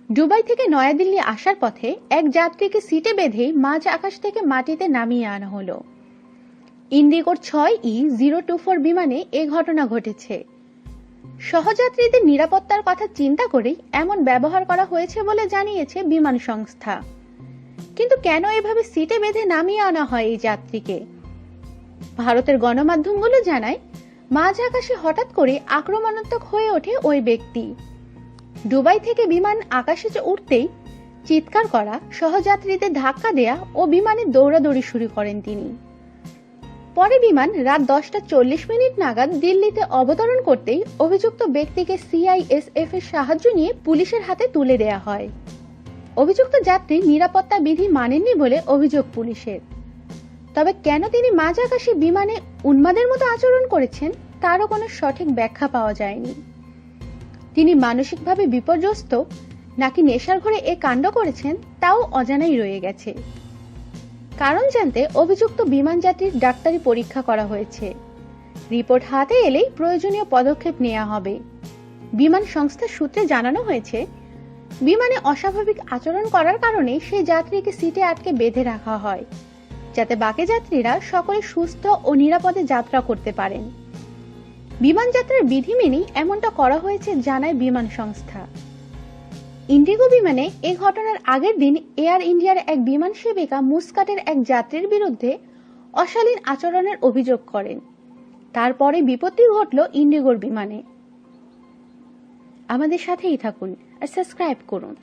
Dubai থেকে নয়াদিল্লি আসার পথে এক যাত্রীকে সিটে বেঁধে মাঝ আকাশ থেকে মাটিতে নামিয়ে আনা হলো। ইন্ডিগোর 6E024 বিমানে এ ঘটনা ঘটেছে। সহযাত্রীদের নিরাপত্তার কথা চিন্তা করেই এমন ব্যবহার করা হয়েছে বলে জানিয়েছে বিমান সংস্থা। কিন্তু কেন এভাবে সিটে বেঁধে নামিয়ে আনা হয় এই যাত্রীকে? ভারতের গণমাধ্যমগুলো জানায়, মাঝ আকাশে হঠাৎ করে আক্রমণাত্মক হয়ে ওঠে ওই ব্যক্তি। দুবাই থেকে বিমান আকাশে উঠতেই চিৎকার করা, সহযাত্রীদের ধাক্কা দেয়া ও বিমানে দৌড়াদৌড়ি শুরু করেন তিনি। পরে বিমান রাত 10:40 নাগাদ দিল্লিতে অবতরণ করতেই অভিযুক্ত ব্যক্তিকে সিআইএসএফ এর সাহায্য নিয়ে পুলিশের হাতে তুলে দেয়া হয়। অভিযুক্ত যাত্রী নিরাপত্তা বিধি মানেননি বলে অভিযোগ পুলিশের। তবে কেন তিনি মাঝ আকাশে বিমানে উন্মাদের মতো আচরণ করেছেন তারও কোনো সঠিক ব্যাখ্যা পাওয়া যায়নি। তিনি মানসিকভাবে বিপর্যস্ত নাকি নেশার ঘরে এ কাণ্ড করেছেন তাও অজানাই রয়ে গেছে। কারণ জানতে অভিযুক্ত বিমান যাত্রীর ডাক্তারি পরীক্ষা করা হয়েছে। রিপোর্ট হাতে এলেই প্রয়োজনীয় পদক্ষেপ নেওয়া হবে। বিমান সংস্থার সূত্রে জানানো হয়েছে, বিমানে অস্বাভাবিক আচরণ করার কারণে সেই যাত্রীকে সিটে আটকে বেঁধে রাখা হয়, যাতে বাকি যাত্রীরা সকলে সুস্থ ও নিরাপদে যাত্রা করতে পারেন। বিমান যাত্রার বিধি মেনেই এমনটা করা হয়েছে জানায় বিমান সংস্থা। ইন্ডিগো বিমানে এই ঘটনার আগের দিন এয়ার ইন্ডিয়ার এক বিমান সেবিকা মুস্কাটের এক যাত্রীর বিরুদ্ধে অশালীন আচরণের অভিযোগ করেন। তারপরে বিপত্তি ঘটল ইন্ডিগোর বিমানে। আমাদের সাথেই থাকুন আর সাবস্ক্রাইব করুন।